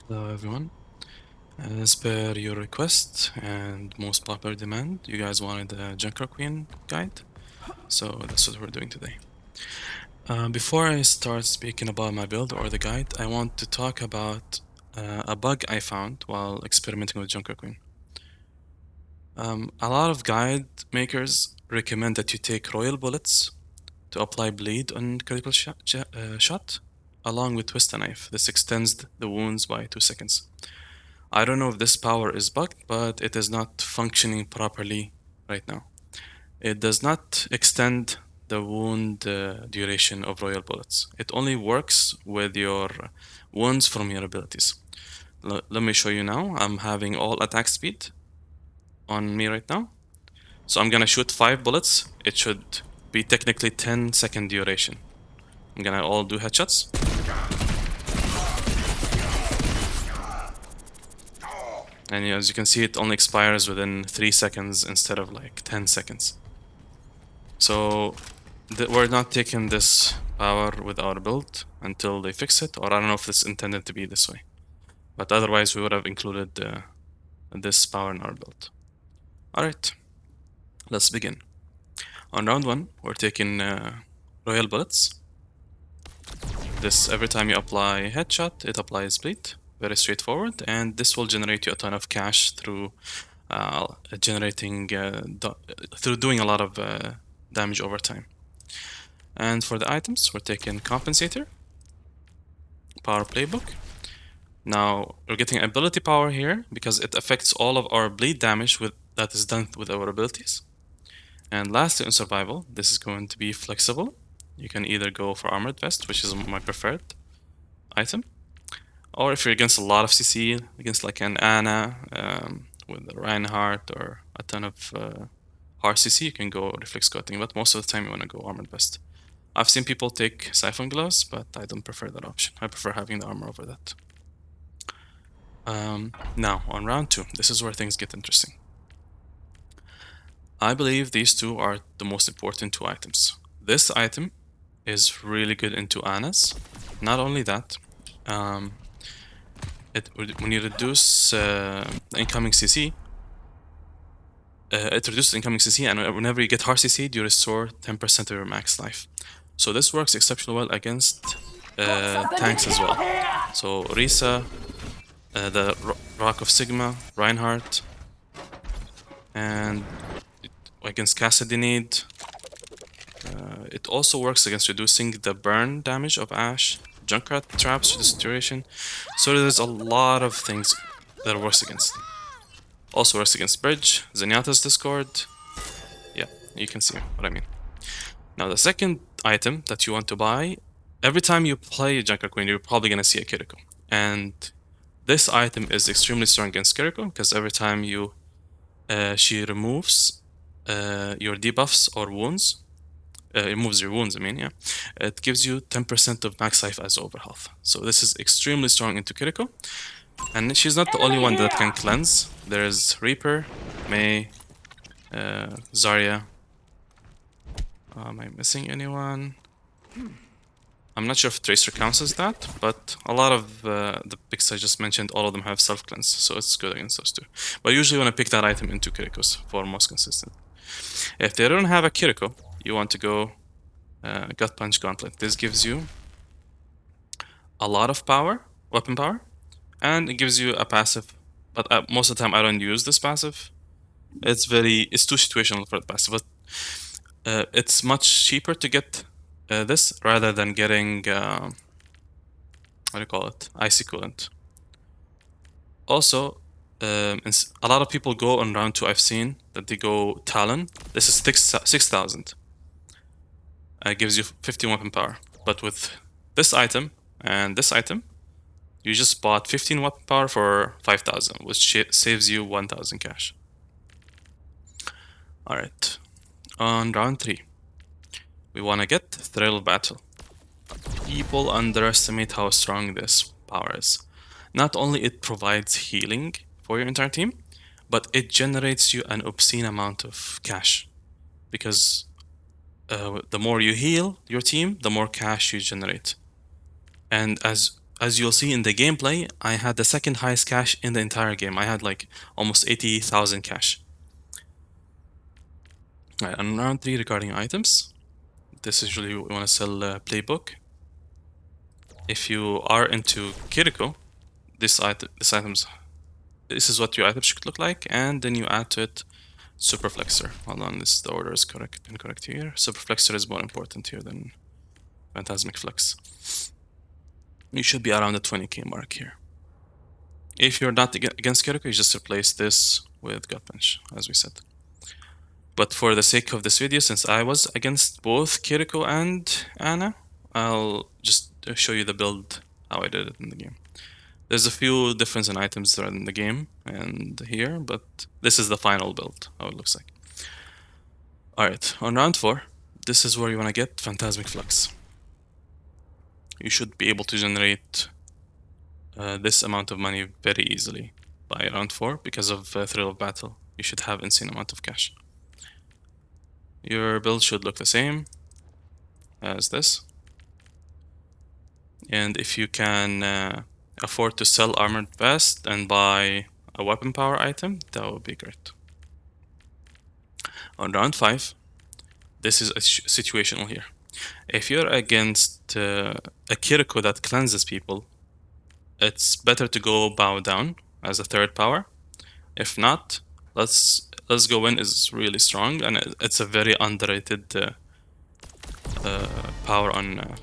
Hello everyone. As per your request and most popular demand, you guys wanted a Junker Queen guide, so that's what we're doing today. Before I start speaking about my build or the guide, I want to talk about a bug I found while experimenting with Junker Queen. A lot of guide makers recommend that you take royal bullets to apply bleed on critical shot, along with twist a knife. This extends the wounds by 2 seconds. I don't know if this power is bugged, but it is not functioning properly right now. It does not extend the wound duration of royal bullets. It only works with your wounds from your abilities. Let me show you now. I'm having all attack speed on me right now. So I'm gonna shoot 5 bullets. It should be technically 10-second duration. I'm gonna all do headshots. And as you can see, it only expires within 3 seconds instead of like 10 seconds. So we're not taking this power with our build until they fix it, or I don't know if it's intended to be this way. But otherwise, we would have included this power in our build. Alright, let's begin. On round 1, we're taking Royal Bullets. This, every time you apply headshot, it applies bleed. Very straightforward, and this will generate you a ton of cash through through doing a lot of damage over time. And for the items, we're taking Compensator, Power Playbook. Now, we're getting ability power here because it affects all of our bleed damage that is done with our abilities. And lastly, in survival, this is going to be flexible. You can either go for Armored Vest, which is my preferred item, or if you're against a lot of CC, against like an Ana with a Reinhardt or a ton of hard CC, you can go Reflex Coating, but most of the time you want to go Armored Vest. I've seen people take Siphon Gloves, but I don't prefer that option. I prefer having the armor over that. Now, on round 2, this is where things get interesting. I believe these two are the most important 2 items. This item is really good into Anas. Not only that, when you reduce incoming CC, it reduces incoming CC, and whenever you get hard CC, you restore 10% of your max life. So this works exceptionally well against tanks as well. So Risa, the Rock of Sigma, Reinhardt, and against Cassidy it also works against reducing the burn damage of Ashe, Junkrat traps for this duration. So there's a lot of things that it works against. Also works against Bridge, Zenyatta's Discord. Yeah, you can see what I mean. Now the second item that you want to buy, every time you play Junker Queen, you're probably gonna see a Kiriko. And this item is extremely strong against Kiriko because every time she removes your debuffs or wounds, it removes your wounds, I mean, yeah. It gives you 10% of max life as overhealth. So this is extremely strong into Kiriko. And she's not the only one that can cleanse. There's Reaper, Mei, Zarya. Am I missing anyone? I'm not sure if Tracer counts as that, but a lot of the picks I just mentioned, all of them have self-cleanse, so it's good against those two. But usually when I pick that item into Kiriko's for most consistent. If they don't have a Kiriko, you want to go Gut Punch Gauntlet. This gives you a lot of power, weapon power, and it gives you a passive. But most of the time, I don't use this passive. It's too situational for the passive. But it's much cheaper to get this rather than getting what do you call it? Icy Coolant. Also, a lot of people go on round 2. I've seen that they go Talon. This is 6,000. It gives you 15 weapon power. But with this item and this item, you just bought 15 weapon power for 5,000, which saves you 1,000 cash. Alright, on round 3, we want to get Thrill Battle. People underestimate how strong this power is. Not only it provides healing for your entire team, but it generates you an obscene amount of cash. Because the more you heal your team, the more cash you generate. And as as you'll see in the gameplay, I had the second highest cash in the entire game. I had like almost 80,000 cash. Alright, on round 3 regarding items, this is usually what we want to sell playbook. If you are into Kiriko, this is what your item should look like, and then you add to it Super Flexor. Hold on, the order is incorrect here. Super Flexor is more important here than Phantasmic Flex. You should be around the 20k mark here. If you're not against Kiriko, you just replace this with Gut Punch, as we said. But for the sake of this video, since I was against both Kiriko and Ana, I'll just show you the build, how I did it in the game. There's a few difference in items that are in the game and here, but this is the final build, how it looks like. Alright, on round 4, this is where you want to get Phantasmic Flux. You should be able to generate this amount of money very easily by round 4 because of Thrill of Battle. You should have insane amount of cash. Your build should look the same as this. And if you can afford to sell Armored Vest and buy a weapon power item, that would be great. On round 5, this is situational here. If you're against a Kiriko that cleanses people, it's better to go Bow Down as a third power. If not, Let's Go In is really strong, and it's a very underrated power on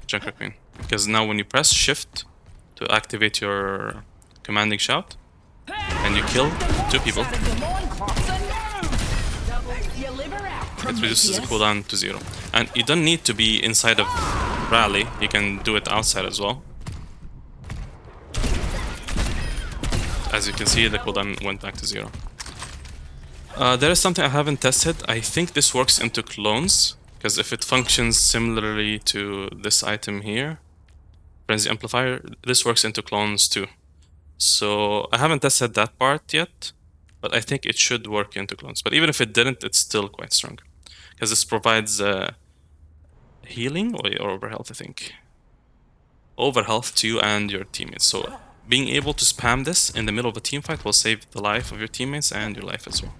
Junker Queen. Because now when you press shift to activate your commanding shout, and you kill 2 people, it reduces the cooldown to 0. And you don't need to be inside of rally, you can do it outside as well. As you can see, the cooldown went back to 0. There is something I haven't tested. I think this works into clones, because if it functions similarly to this item here, Frenzy Amplifier, this works into clones too. So I haven't tested that part yet, but I think it should work into clones. But even if it didn't, it's still quite strong, because this provides healing or overhealth, I think. Overhealth to you and your teammates. So being able to spam this in the middle of a team fight will save the life of your teammates and your life as well.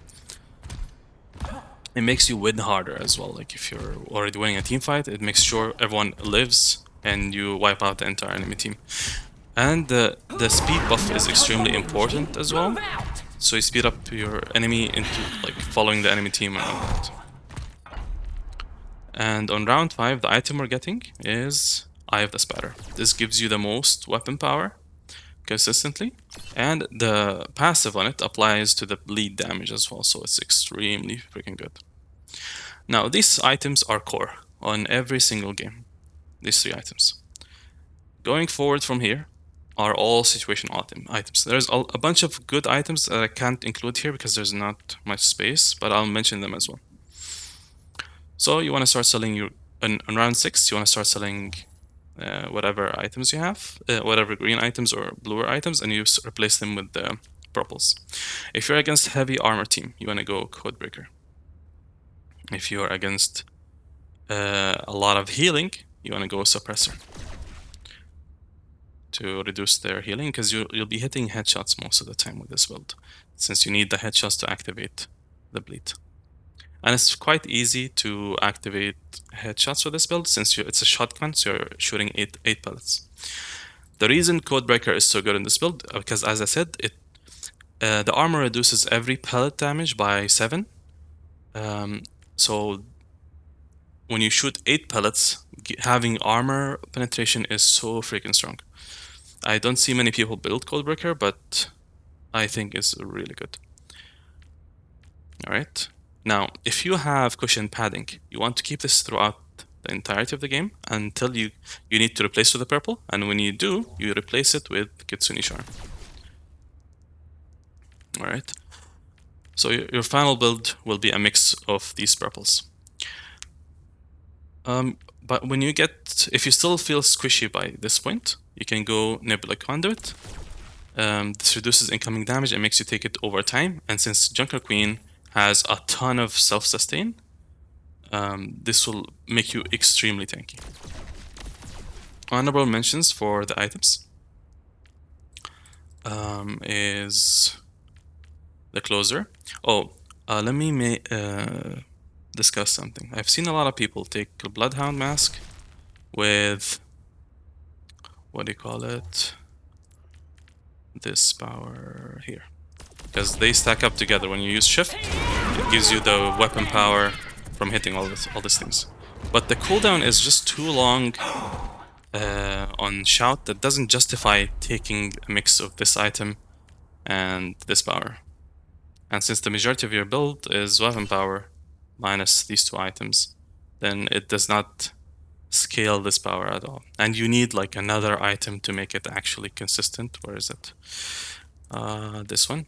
It makes you win harder as well. Like if you're already winning a team fight, it makes sure everyone lives and you wipe out the entire enemy team. And the speed buff is extremely important as well. So you speed up your enemy into like following the enemy team around. And on round 5, the item we're getting is Eye of the Spatter. This gives you the most weapon power consistently, and the passive on it applies to the bleed damage as well, so it's extremely freaking good. Now these items are core on every single game, these 3 items. Going forward from here are all situational items. There's a bunch of good items that I can't include here because there's not much space, but I'll mention them as well. So you want to start selling on round 6, you want to start selling whatever items you have, whatever green items or bluer items, and you replace them with the purples. If you're against heavy armor team, you want to go Codebreaker. If you're against a lot of healing, you want to go Suppressor to reduce their healing, because you'll be hitting headshots most of the time with this build, since you need the headshots to activate the bleed. And it's quite easy to activate headshots with this build, since it's a shotgun, so you're shooting 8 pellets. The reason Codebreaker is so good in this build, because as I said, the armor reduces every pellet damage by 7. So when you shoot 8 pellets, having armor penetration is so freaking strong. I don't see many people build Codebreaker, but I think it's really good. Alright. Now, if you have cushion padding, you want to keep this throughout the entirety of the game until you need to replace with the purple, and when you do, you replace it with Kitsune Charm. Alright. So your final build will be a mix of these purples. But when you if you still feel squishy by this point, you can go Nebula Conduit. This reduces incoming damage and makes you take it over time, and since Junker Queen has a ton of self-sustain, this will make you extremely tanky. Honorable mentions for the items is the closer. Oh, let me discuss something. I've seen a lot of people take a Bloodhound mask with, what do you call it? This power here. Because they stack up together. When you use shift, it gives you the weapon power from hitting all these things. But the cooldown is just too long on shout that doesn't justify taking a mix of this item and this power. And since the majority of your build is weapon power minus these two items, then it does not scale this power at all. And you need like another item to make it actually consistent. Where is it? This one.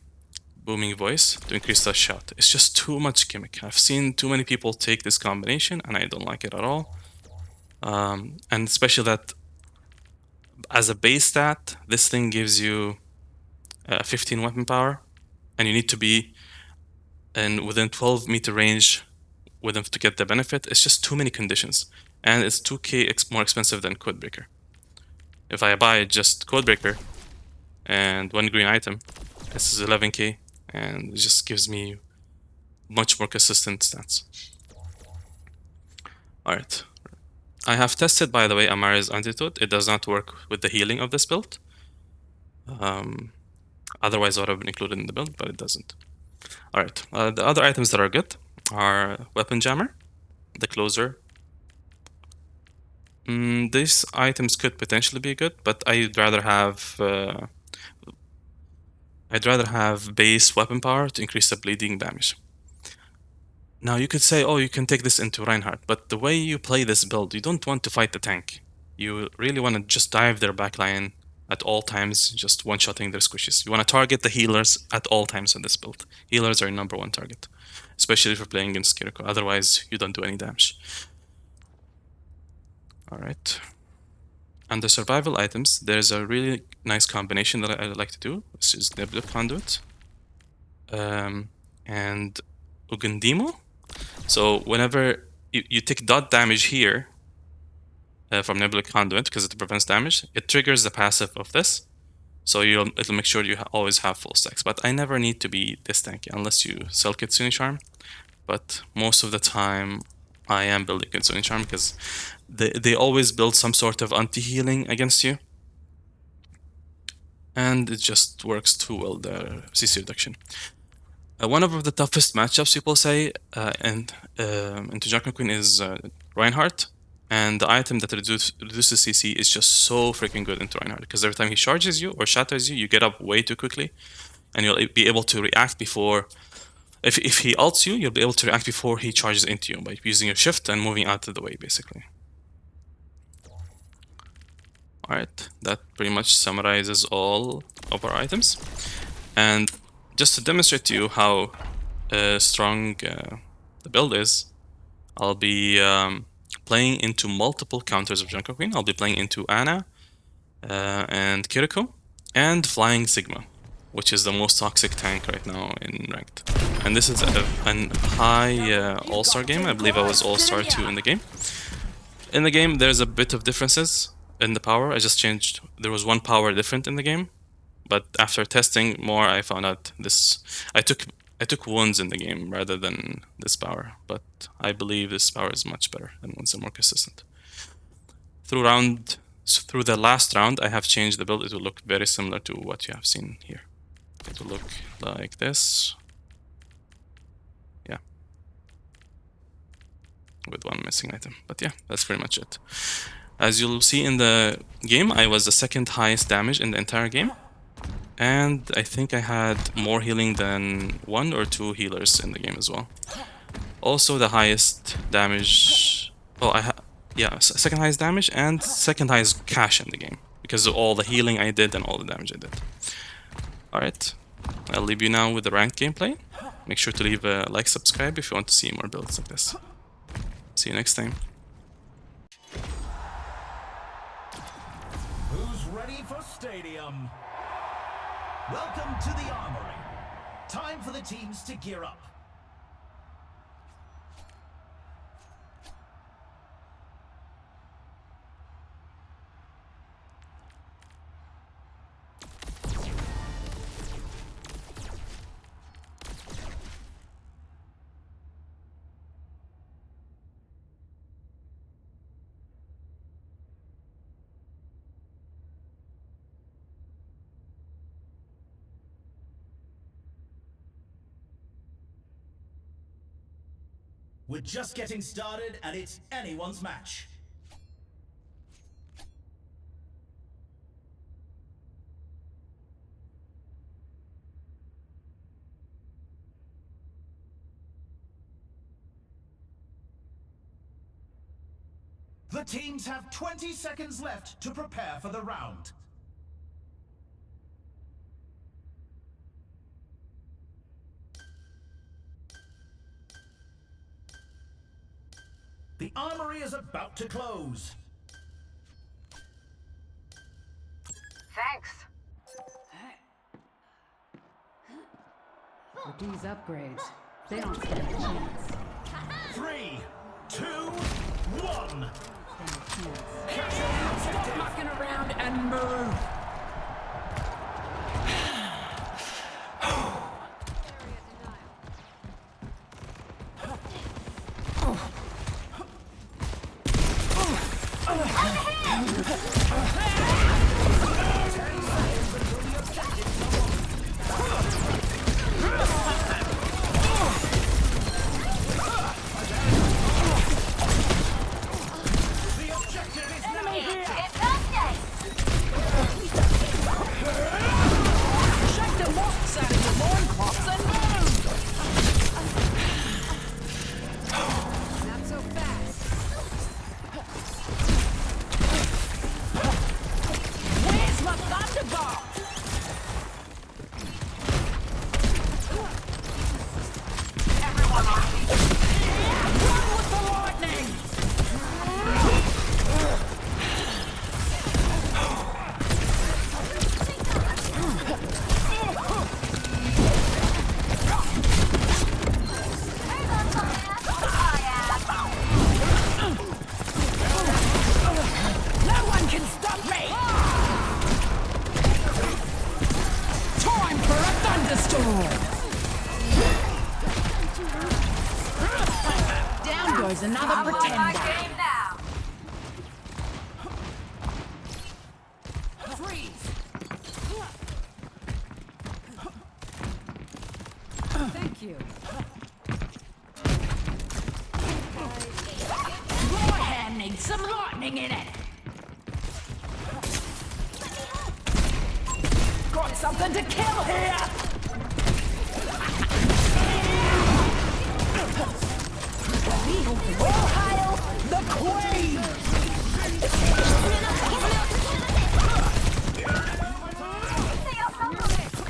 Booming voice to increase the shout. It's just too much gimmick. I've seen too many people take this combination and I don't like it at all. And especially that as a base stat, this thing gives you 15 weapon power, and you need to be within 12-meter range with them to get the benefit. It's just too many conditions, and it's 2k more expensive than Codebreaker. If I buy just Codebreaker and one green item, this is 11k, and it just gives me much more consistent stats. Alright. I have tested, by the way, Amari's Antidote. It does not work with the healing of this build. Otherwise, I would have been included in the build, but it doesn't. Alright, the other items that are good are Weapon Jammer, the Closer. These items could potentially be good, but I'd rather have base weapon power to increase the bleeding damage. Now you could say, oh, you can take this into Reinhardt, but the way you play this build, you don't want to fight the tank. You really want to just dive their backline at all times, just one-shotting their squishes. You want to target the healers at all times in this build. Healers are your number one target, especially if you're playing against Kiriko. Otherwise, you don't do any damage. Alright. Under survival items, there's a really nice combination that I like to do. This is Nebula Conduit and Ugandimo. So whenever you take dot damage here from Nebula Conduit, because it prevents damage, it triggers the passive of this. So it'll make sure you always have full stacks. But I never need to be this tanky unless you sell Kitsune Charm. But most of the time, I am building Kitsune Charm because they always build some sort of anti-healing against you. And it just works too well, the CC reduction. One of the toughest matchups, people say, into Jacqueline Queen is Reinhardt. And the item that reduces CC is just so freaking good into Reinhardt. Because every time he charges you or shatters you, you get up way too quickly. And you'll be able to react before... If he ults you, you'll be able to react before he charges into you by using your shift and moving out of the way, basically. Alright, that pretty much summarizes all of our items. And just to demonstrate to you how strong the build is, I'll be playing into multiple counters of Junker Queen. I'll be playing into Ana and Kiriko and Flying Sigma, which is the most toxic tank right now in Ranked. And this is a high All-Star game. I believe I was All-Star 2 in the game. In the game, there's a bit of differences in the power. I just changed. There was one power different in the game, but after testing more, I found out this. I took wounds in the game rather than this power, but I believe this power is much better and ones are more consistent. Through the last round, I have changed the build. It will look very similar to what you have seen here. It will look like this. Yeah. With one missing item. But yeah, that's pretty much it. As you'll see in the game, I was the second highest damage in the entire game. And I think I had more healing than 1 or 2 healers in the game as well. Also the highest damage... Oh, second highest damage and second highest cash in the game. Because of all the healing I did and all the damage I did. Alright, I'll leave you now with the ranked gameplay. Make sure to leave a like, subscribe if you want to see more builds like this. See you next time. Who's ready for Stadium? Welcome to the Armory. Time for the teams to gear up. We're just getting started and it's anyone's match. The teams have 20 seconds left to prepare for the round. The armory is about to close. Thanks. With these upgrades, they don't stand a chance. 3, 2, 1. Stop mucking around and move! Down goes another pretender. Freeze! Thank you. Your hand needs some lightning in it. Got something to kill here! All hail the Queen!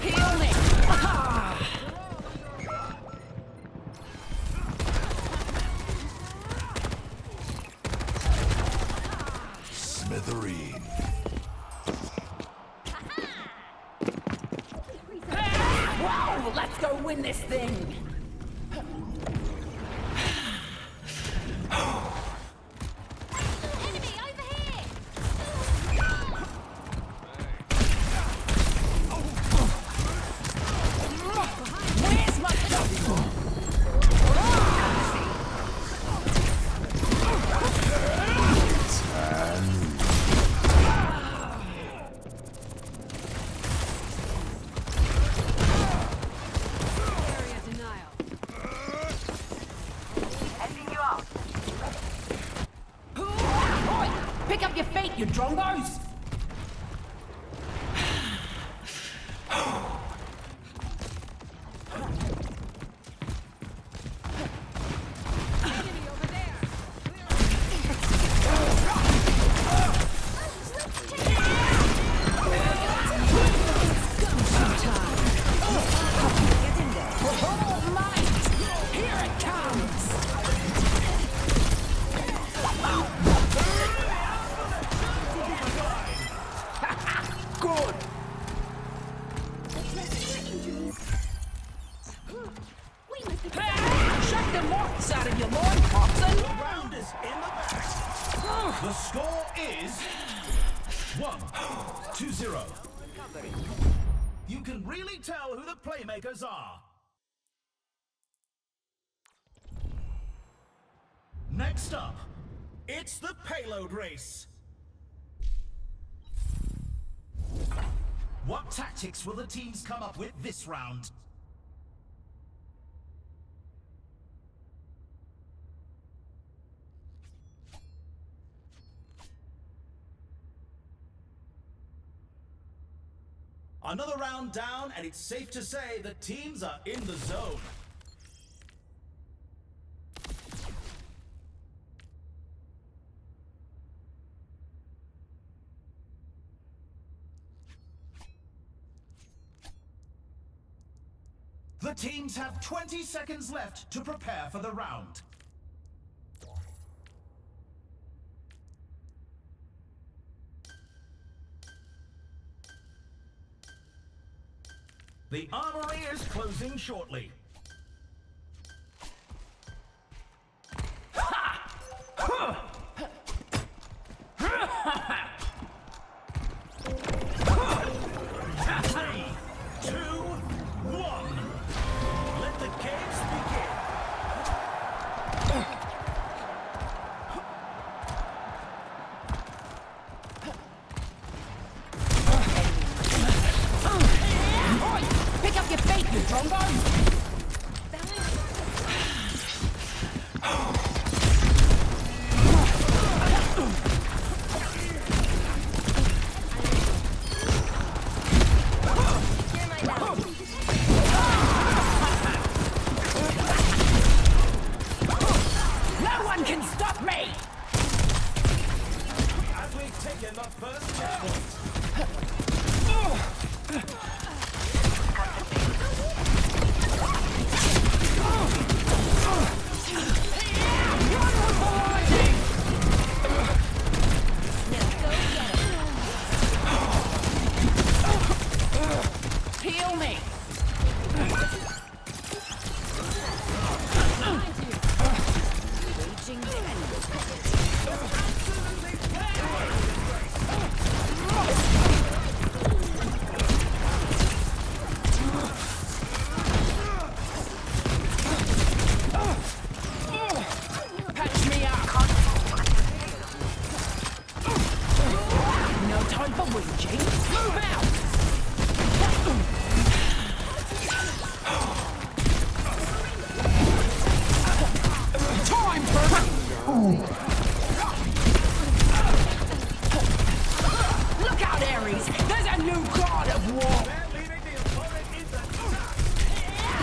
Heal me! Smithereen. Wow, let's go win this thing! Where's my double? Area denial. Oi, pick up your feet, you drongos! Enemy over there. All might! Here it comes! Good! Shake the moths out of your loin, Coxon! The round is in the bag. The score is 1-0. You can really tell who the playmakers are. Next up, it's the payload race. What tactics will the teams come up with this round? Another round down, and it's safe to say that teams are in the zone. The teams have 20 seconds left to prepare for the round. The armory is closing shortly. Three, two, one. Let the games begin. Pick up your feet, you trombone! No one can stop me! As we've taken the first checkpoint. Heal me! Patch me up! No time for whinging. Move out! Time for... Look out, Ares! There's a new god of war! They're leaving the opponent in the dust.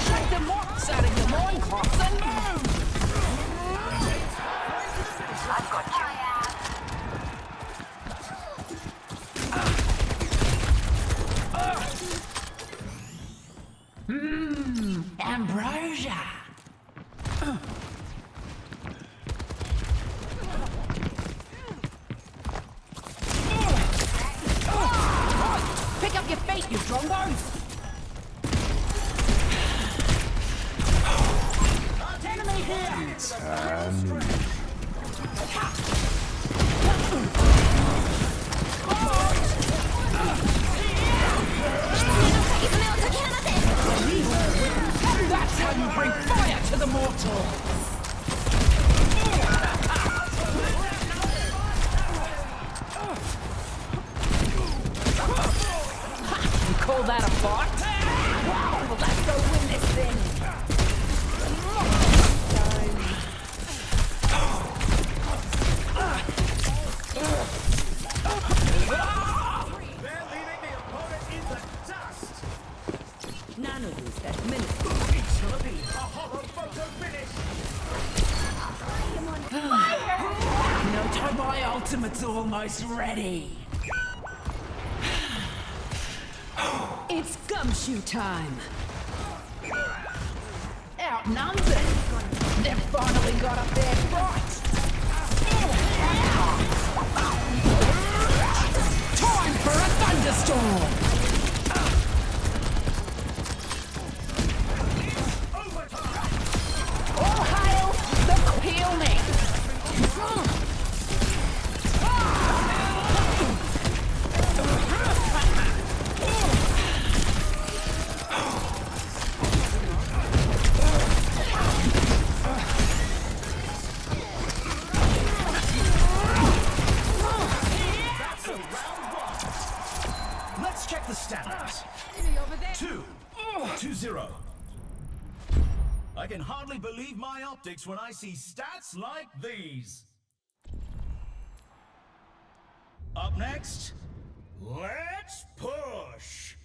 Shake the mops out of your loincloths and move! Ambrosia! Pick up your feet, you trombos! Enemy here! That's how you bring fire to the mortal! You call that a fight? Wow, let's go win this thing! They're leaving the opponent in the dust. None of this that minute. It's gonna be a horror photo finish. No time, my ultimate's almost ready. It's gumshoe time. Outnumbered. They've finally got up their fright. Time for a thunderstorm. All hail the heal me. Let's check the standings. 2-0. I can hardly believe my optics when I see stats like these. Up next, let's push.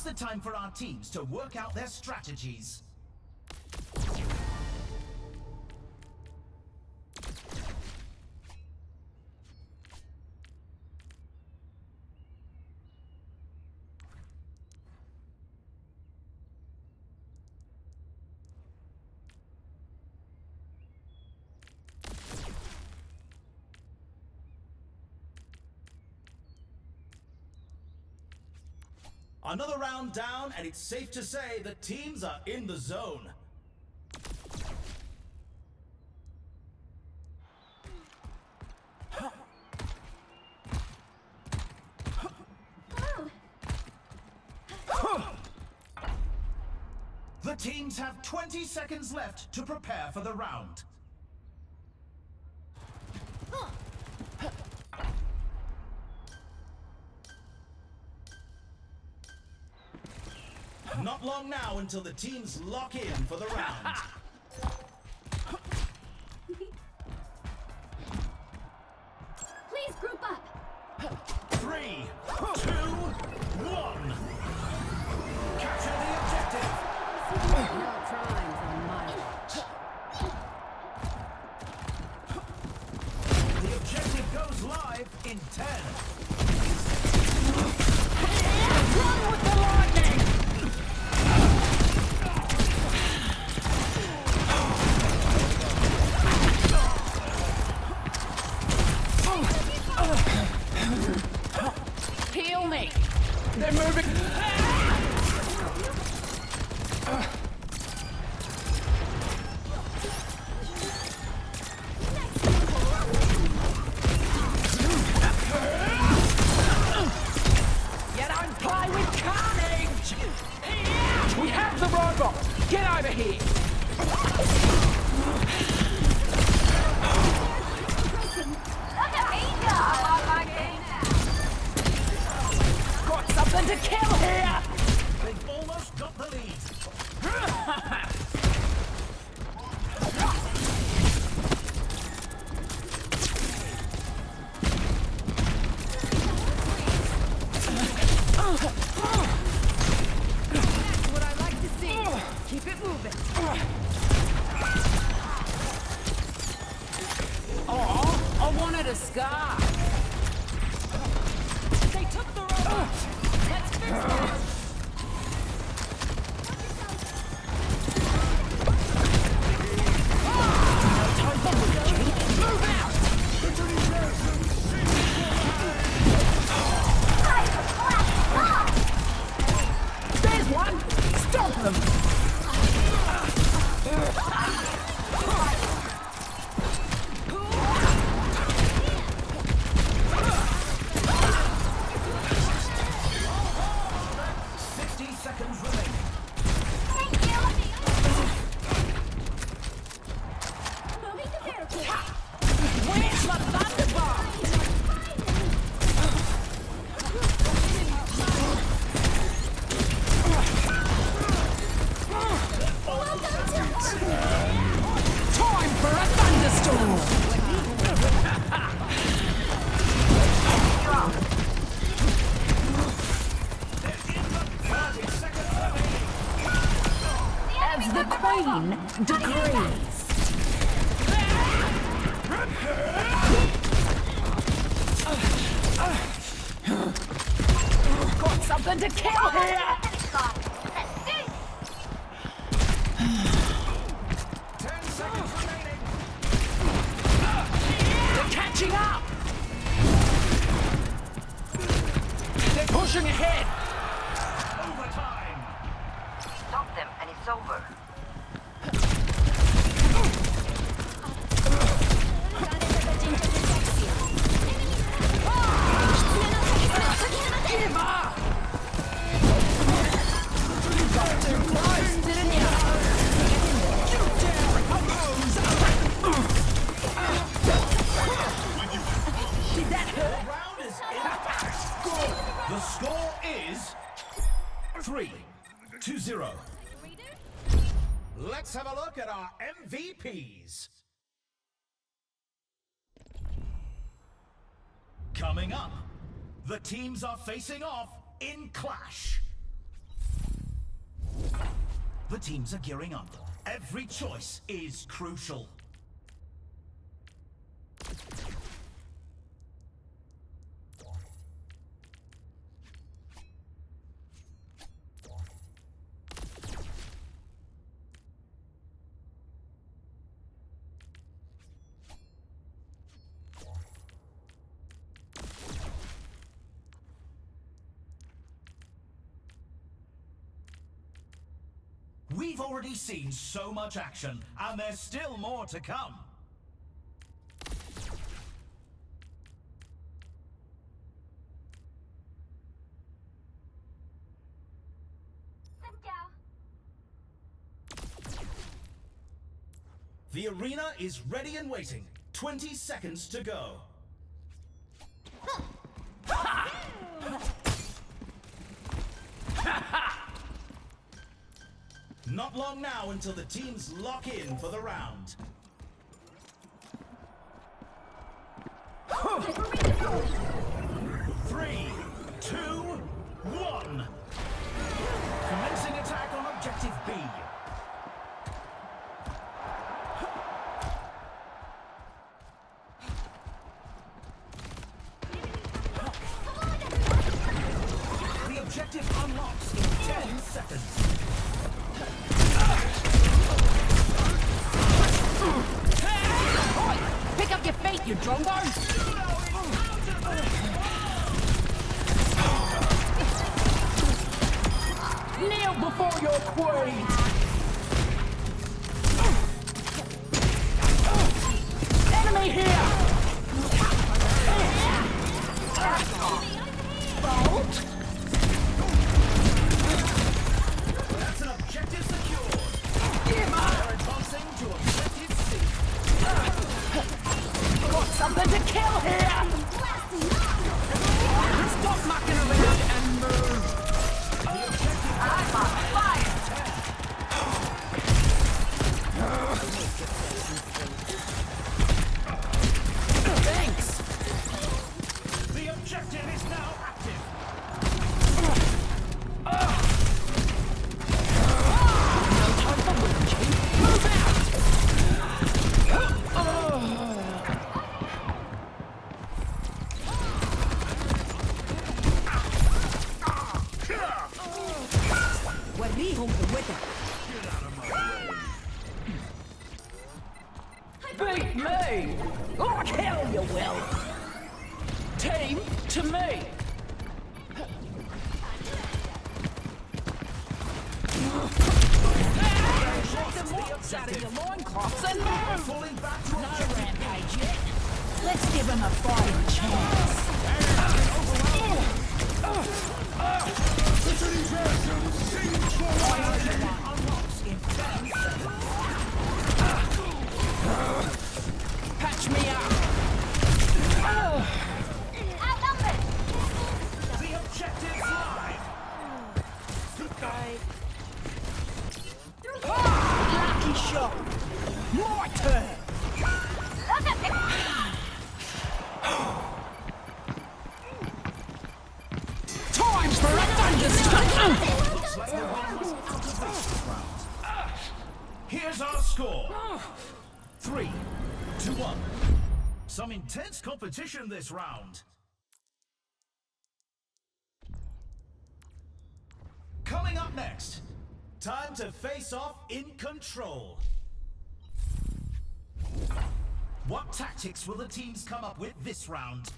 the time for our teams to work out their strategies. Another round down, and it's safe to say the teams are in the zone. The teams have 20 seconds left to prepare for the round. Not long now until the teams lock in for the round. Please group up. 3, 2, 1. Capture the objective. No crimes on my watch. The objective goes live in 10. Run with the lightning! Heal me! They're moving! You don't play with carnage! We have the robot! Get over here! Got something to kill here! They've almost got the lead. That's what I like to see. Keep it moving. Oh, I wanted a scar. They took the robot. Let's fix this. Move out! There's one! Stop them! Seconds remaining. Moving to therapy. Where's my thunderbolt? Time for a thunderstorm! As the Queen decrees. Got something to kill here! 10 seconds remaining. They're catching up! They're pushing ahead! Overtime. Stop them and it's over. Give up! You got too close, didn't you? You dare oppose! Did that hurt? The round is in the bag. The score is 3-0. Let's have a look at our MVPs. Coming up, the teams are facing off in Clash. The teams are gearing up. Every choice is crucial. We've already seen so much action, and there's still more to come. Let's go. The arena is ready and waiting. 20 seconds to go. Not long now until the teams lock in for the round. Three, two, one. Commencing attack on objective B. The objective unlocks in 10 seconds. Pick up your feet, you drongos! Kneel before your queen! Enemy here! Bolt! That's an objective secured. They're advancing to objective C. Got something to kill here! Stop mucking around and move! I'm on fire! Thanks! The objective is now active. No time for whinging. Move out! وريهم قوتك. Beat me! Like hell you will! Team to me! Shake the mops out of your loincloths and move! Falling back to No rampage yet. Let's give him a fighting chance. unlocks in 10 seconds. Patch me up. Outnumbered. The objective's live. Lucky shot. My turn. Look at me. Time for a thunderstorm. Looks like the win was out of this round. Here's our score. 3, 2, 1. Some intense competition this round. Coming up next, time to face off in control. What tactics will the teams come up with this round?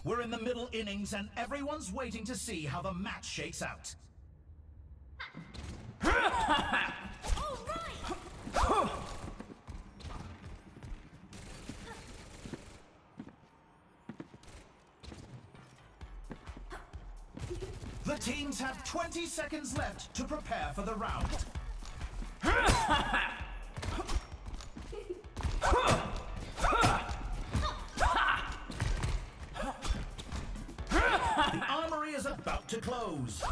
We're in the middle innings and everyone's waiting to see how the match shakes out. The teams have 20 seconds left to prepare for the round. The armory is about to close.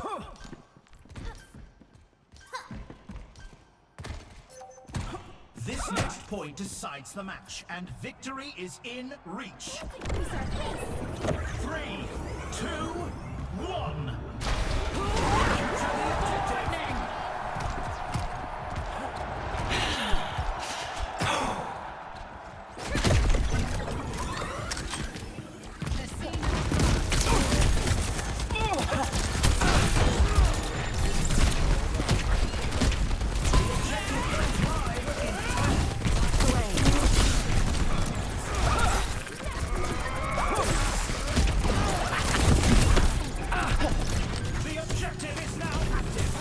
This next point decides the match, and victory is in reach. 3, 2, 1. Capture the objective. The objective is now active.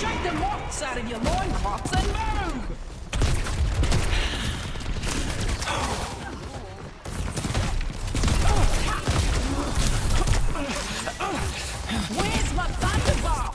Shake the moths out of your loincloths and move! Where's my thunderbolt?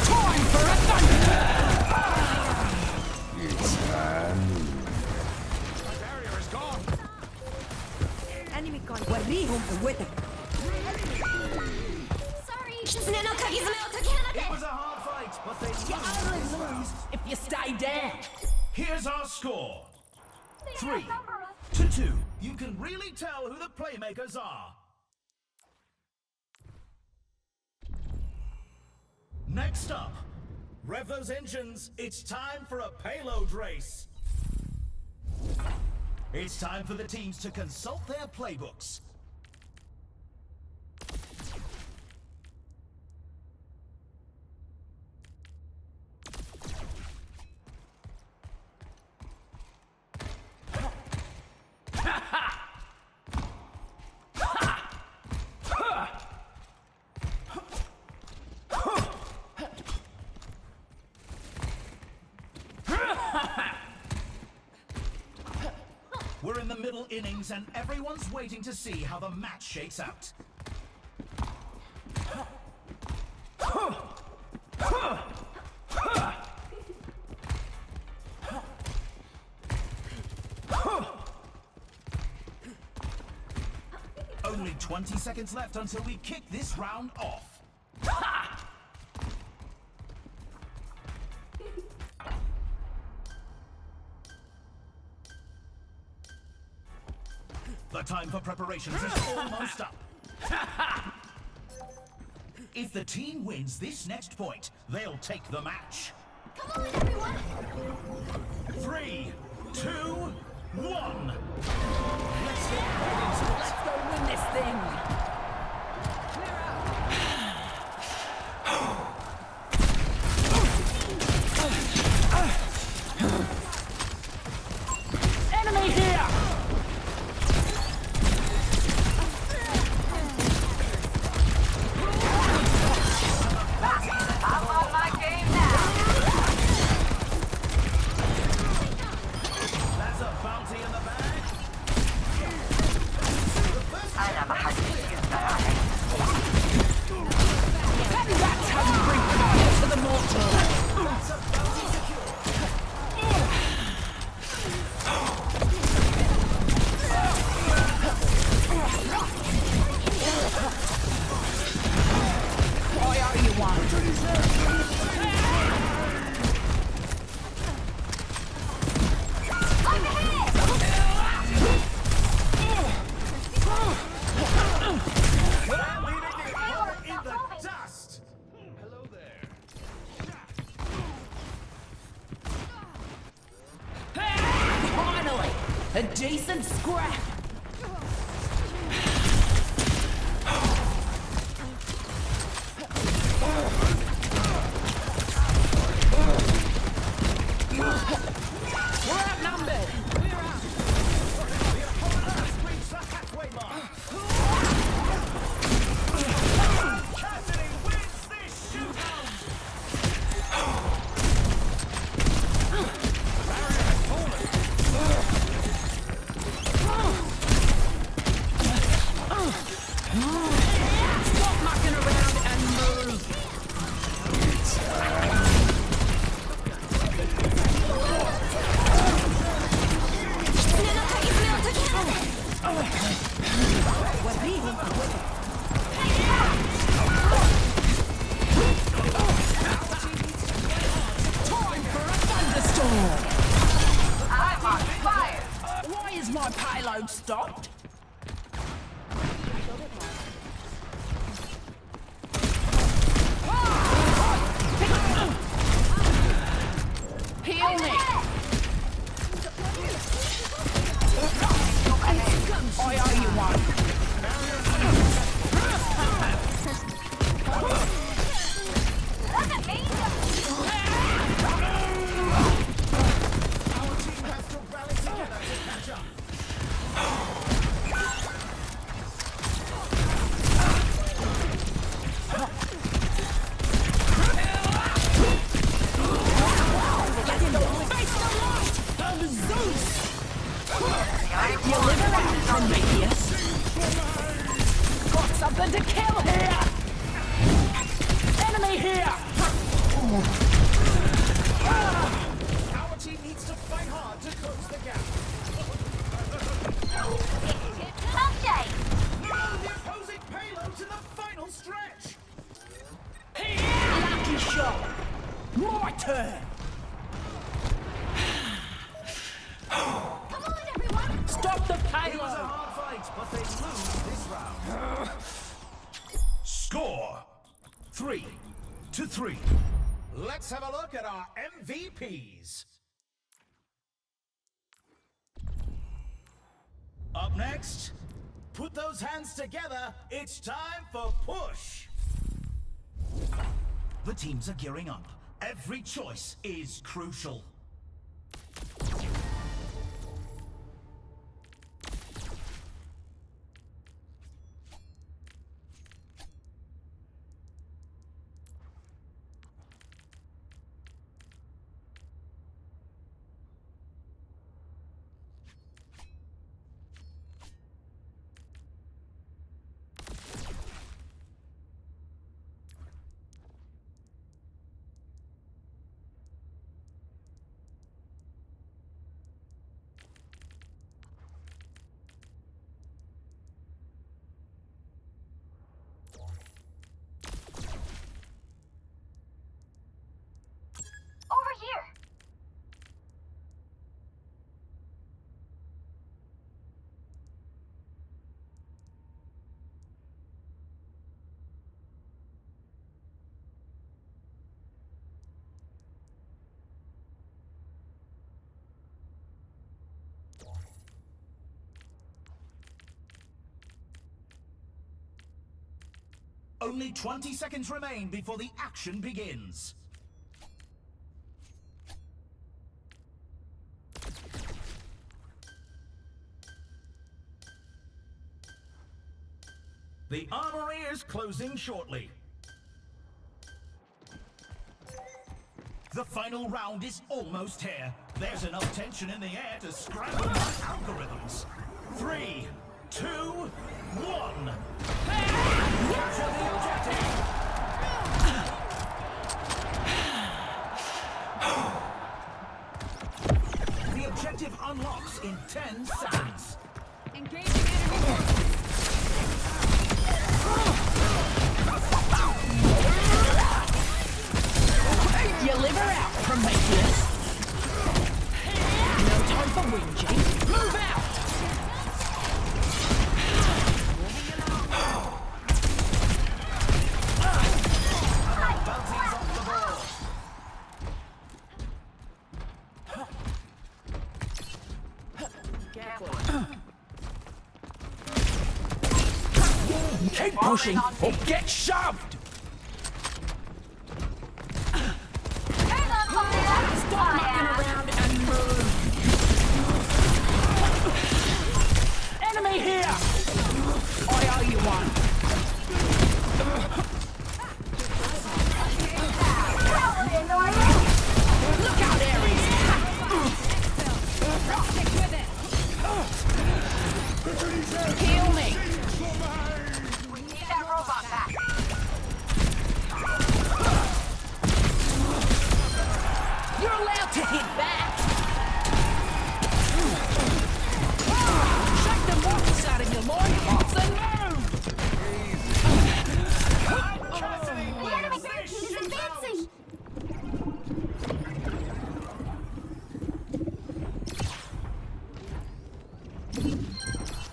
Time for a Enemy contact. Warihum with it. Sorry. It was a hard fight, but they lose. If you stay down. Here's our score. 3 to 2. You can really tell who the playmakers are. Next up, rev those engines. It's time for a payload race. It's time for the teams to consult their playbooks. We're in the middle innings and everyone's waiting to see how the match shakes out. Only 20 seconds left until we kick this round off. The time for preparations is almost up. If the team wins this next point, they'll take the match. Come on, everyone. 3, 2, 1. Let's go win this thing. Enemy here! I'm on my game now. A decent scrap. We're outnumbered. Reach the halfway mark. Cassidy wins this shootout. Stop mucking around and move. Time for a thunderstorm. I'm on fire. Why is my payload stopped? Heal me. I owe you one. Look at me. Our team has to rally together to catch up. Face the light of Zeus. Deliver out, Prometheus. Got something to kill here. Enemy here. Our team needs to fight hard to close the gap. Update. Move the opposing payload to the final stretch. Lucky shot. My turn. Come on, everyone. Stop the It was a payload. hard fight, but they lose this round. Score 3-3. Let's have a look at our MVPs. Up next, put those hands together. It's time for push. The teams are gearing up. Every choice is crucial. Over here. Only 20 seconds remain before the action begins. The armory is closing shortly. The final round is almost here. There's enough tension in the air to scramble my algorithms. 3, 2, 1. Capture the objective. The objective unlocks in 10 seconds. Engaging enemy forces. Deliver out, Prometheus. No time for whinging. Move out. Bounties off the ball. Keep pushing or get shoved! Hang on, fire! Stop mucking around and move! Enemy here! I owe you one. Look out, Ares! Stick with it! Heal me! We need that robot back. You're allowed to hit back! Shake the moss out of your lollipops and move! The enemy is advancing!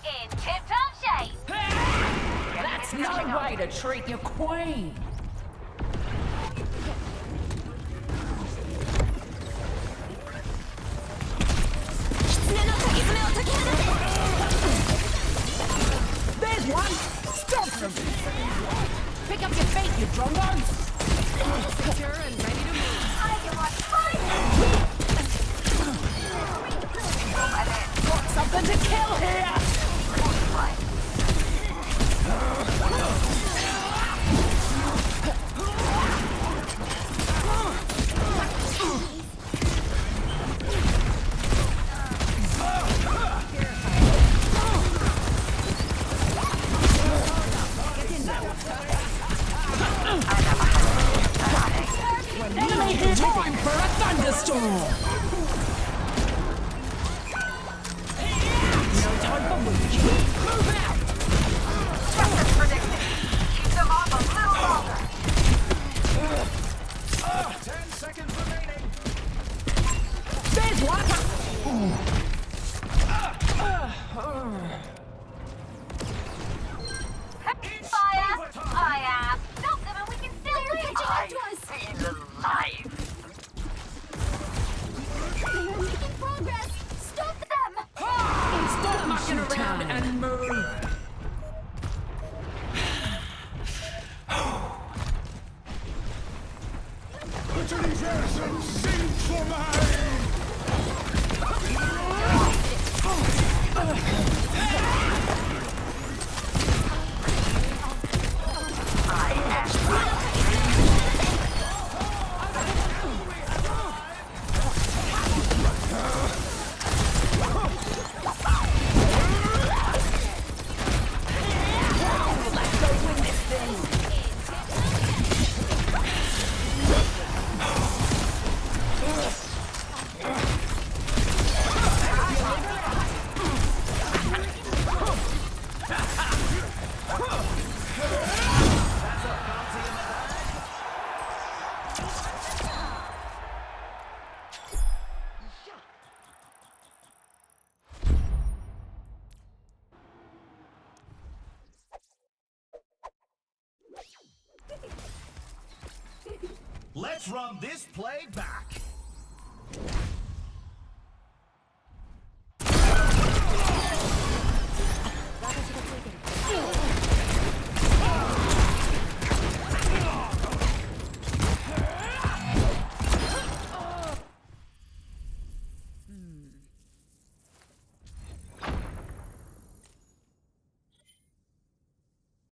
In tip-top shape! That's no way to treat your queen! There's one! Stop them! Pick up your feet, you drongos! Secure and ready to move. I can watch fire. Got something to kill here! Enemy here! Time for a thunderstorm! No time for moving. Move out! Just as predicted. Keep them off a little longer. 10 seconds remaining. There's one! Fire! Fire! Stop them and we can still win! I feel alive. They're making progress! Stop them! Stop mucking around and move! Let's run this play back.